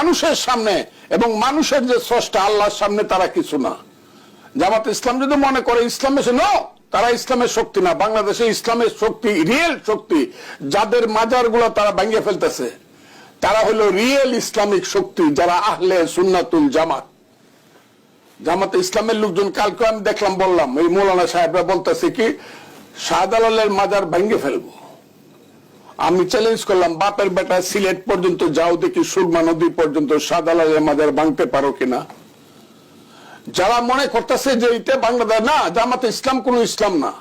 মানুষের সামনে এবং মানুষের যে স্রষ্টা আল্লাহর সামনে তারা কিছু না। জামাত ইসলাম যদি মনে করে ইসলাম এসে তারা ইসলামের শক্তি না। বাংলাদেশে ইসলামের শক্তি, রিয়েল শক্তি, যাদের মাজার গুলো তারা ভেঙে ফেলতেছে, তারা হলো রিয়েল ইসলামিক শক্তি, যারা আহলে সুন্নাতুল জামাত। জামাতে ইসলামের লোকজন কালকে আমি দেখলাম, বললাম এই মৌলানা সাহেবরা বলতেছে কি শাহজালালের মাজার ভেঙে ফেলবো। আমি চ্যালেঞ্জ করলাম, বাপের বেটা সিলেট পর্যন্ত যাও, দেখি সুরমা নদী পর্যন্ত শাহজালালের মাজার ভাঙতে পারো কিনা। যারা মনে করতেছে যে এটা বাংলাদেশ না, জামাতে ইসলাম কোন ইসলাম না।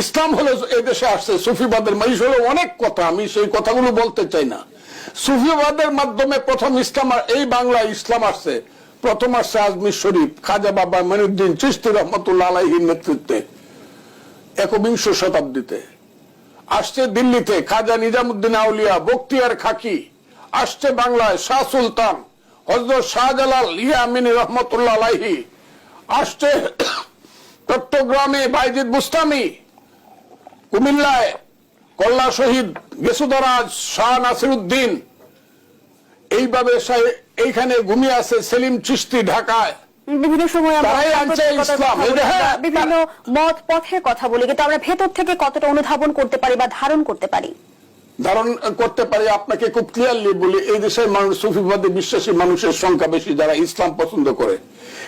ইসলাম হলো এই দেশে আসছে সুফিবাদের মাইশ হলো অনেক কথা, আমি সেই কথাগুলো বলতে চাই না। সুফিবাদের মাধ্যমে প্রথম ইসলাম, এই বাংলা ইসলাম আসছে, প্রথম আসছে আজমির শরীফ খাজা বাবা মঈনুদ্দিন চিশতি রহমতুল্লাহ আলাইহির নেতৃত্বে ১বিংশ শতাব্দীতে। আসছে দিল্লিতে খাজা নিজামুদ্দিন আউলিয়া, বখতিয়ার খাকি। আসছে বাংলায় শাহ সুলতান হযরত শাহজালাল ইয়ামিনী রহমতুল্লাহ আলাইহি। আসছে চট্টগ্রামে বাইজিদ বুস্তামি, কুমিল্লায় কল্লা শহীদ গেসুদরাজ শাহ নাসিরউদ্দিন, এইভাবে এইখানে ঘুমিয়ে আছে সেলিম চিশতি ঢাকায়। বিভিন্ন সময় বিভিন্ন মত পথের কথা বলি, কিন্তু আমরা ভেতর থেকে কতটা অনুধাবন করতে পারি বা ধারণ করতে পারি? ধারণ করতে পারি। আপনাকে খুব ক্লিয়ারলি বলি, এই দেশের মানুষ সুফিবাদী বিশ্বাসী মানুষের সংখ্যা বেশি, যারা ইসলাম পছন্দ করে।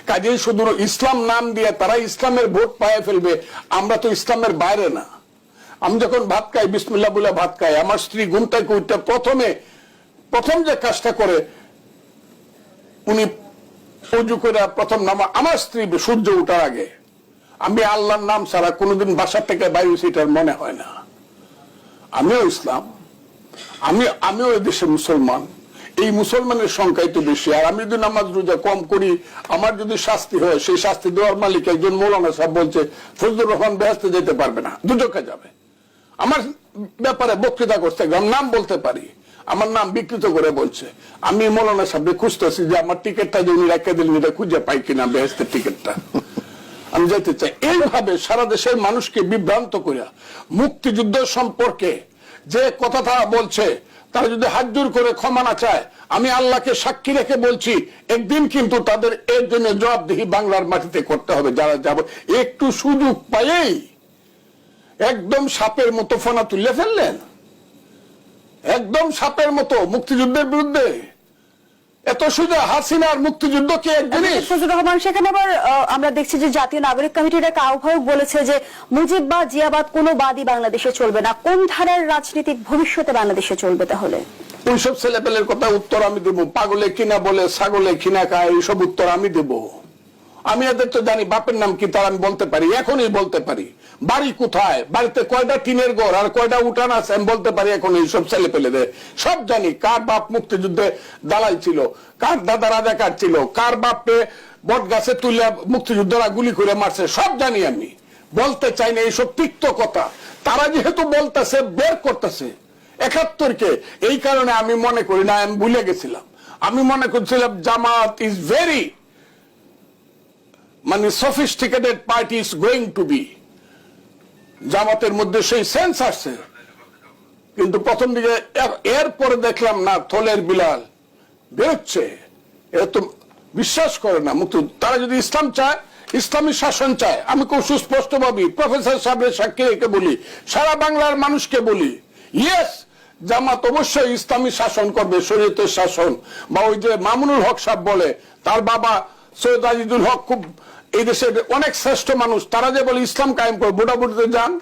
কাজেই শুধু ইসলাম নাম দিয়ে তারা ইসলামের ভোট পায়ে ফেলবে। আমরা তো ইসলামের বাইরে না। আমি যখন ভাত খাই, বিসমিল্লাহ বলে ভাত খাই, আমার স্ত্রী ঘুম থেকে উঠতে প্রথম যে কাজটা করে, উনি উজু করে প্রথম নামা, আমার স্ত্রী সূর্য উঠার আগে, আমি আল্লাহর নাম ছাড়া কোনোদিন বাসা থেকে বাইরে সেটার মনে হয় না। আমিও ইসলাম, আমিও এই দেশের মুসলমান। এই মুসলমানের সংখ্যাই তো বেশি। আর আমি যদি নামাজ রোজা কম করি, আমার যদি শাস্তি হয়, সেই শাস্তি দেওয়ার মালিক একজন মৌলানা সাহেব বলছে ফজলুর রহমান বেহেশতে যেতে পারবে না, দুজকে যাবে। আমার ব্যাপারে বক্তৃতা করতে নাম বলতে পারি, আমার নাম বিকৃত করে বলছে। আমি মৌলানা সাহেব খুঁজতেছি যে আমার টিকিটটা যে উনি রেখে দিলেন, এটা খুঁজে পাই কিনা, বেহেশতের টিকিটটা আমি যেতে চাই। এইভাবে সারা দেশের মানুষকে বিভ্রান্ত করিয়া মুক্তিযুদ্ধ সম্পর্কে যে কথা তারা বলছে, তারা যদি হাত জোর করে ক্ষমা না চায়, আমি আল্লাহকে সাক্ষী রেখে বলছি, একদিন কিন্তু তাদের এর জন্য জবাবদিহি বাংলার মাটিতে করতে হবে। যারা যাব একটু সুযোগ পাইয়েই একদম সাপের মতো ফোনা তুলে ফেললেন, একদম সাপের মতো মুক্তিযুদ্ধের বিরুদ্ধে। এত সোজা হাসিনার মুক্তিযুদ্ধ কি এক জিনিস? ফজলুর রহমান, সেখানে আবার আমরা দেখছি যে জাতীয় নাগরিক কমিটির এক আহ্বায়ক বলেছে যে মুজিব বা জিয়াবাদ কোনো বাদই বাংলাদেশে চলবে না। কোন ধারার রাজনীতিক ভবিষ্যতে বাংলাদেশে চলবে তাহলে? ওইসব ছেলেপেলের কথা উত্তর আমি দেবো। পাগলে কিনা বলে, ছাগলে কিনা খায়, এইসব উত্তর আমি দেব। আমি এদের তো জানি বাপের নাম কি, তার আমি বলতে পারি, এখনই বলতে পারি। বাড়ি কোথায়, বাড়িতে কয়টা টিনের ঘর আর কয়টা উঠান আছে আমি বলতে পারি এখন। এইসব ছেলে পেলেদের সব জানি। কার বাপ মুক্তিযুদ্ধে দালাল ছিল, কার দাদা রাজাকার ছিল, কার বাপে বট গাছে তুলে মুক্তিযুদ্ধরা গুলি করে মারছে, সব জানি আমি। বলতে চাই না এইসব তিক্ত কথা। তারা যেহেতু বলতেছে, বের করতেছে ৭১-কে, এই কারণে আমি মনে করি না, আমি ভুলে গেছিলাম। আমি মনে করছিলাম Jamaat is very sophisticated party is going to be, জামাতের মধ্যে সেই সেন্স আসছে। কিন্তু প্রথম দিকে এরপরে দেখলাম না, থলের বিলাল বেরোচ্ছে। এরা তো বিশ্বাস করে না মুক্তি। তারা যদি ইসলাম চায়, ইসলামী শাসন চায়, আমি খুব সুস্পষ্ট ভাবি প্রফেসর সাহেবের সাক্ষী রেখে বলি, সারা বাংলার মানুষকে বলি, ইয়েস জামাত অবশ্যই ইসলামী শাসন করবে, শরীয়তের শাসন। বা ওই যে মামুনুল হক সাহেব বলে, তার বাবা সৈয়দ আজিজুল হক খুব এই দেশের অনেক শ্রেষ্ঠ মানুষ, তারা যে বলে ইসলাম কায়েম করে, ভোটাভুটিতে যান।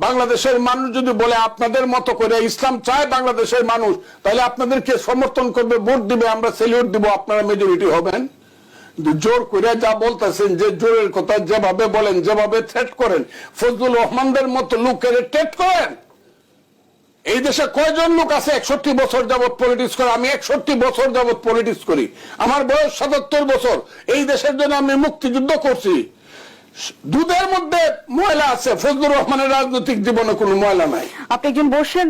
বাংলাদেশের মানুষ যদি বলে আপনাদের মতো করে ইসলাম চায় বাংলাদেশের মানুষ, তাহলে আপনাদেরকে সমর্থন করবে, ভোট দিবে, আমরা সেলিউট দিব, আপনারা মেজরিটি হবেন। জোর করে যা বলতেছেন, যে জোরের কথা যেভাবে বলেন, যেভাবে থ্রেট করেন, ফজলুর রহমানদের মতো লোকের থ্রেট করেন। এই দেশে কয়জন লোক আছে ৬১ বছর যাবৎ পলিটিক্স করে? আমি ৬১ বছর যাবৎ পলিটিক্স করি, আমার বয়স ৭৭ বছর। এই দেশের জন্য আমি মুক্তিযুদ্ধ করছি। দুধের মধ্যে ময়লা আছে, ফজলুর রহমানের রাজনৈতিক জীবনে কোনো ময়লা নাই। আপনি একজন বর্ষিয়ান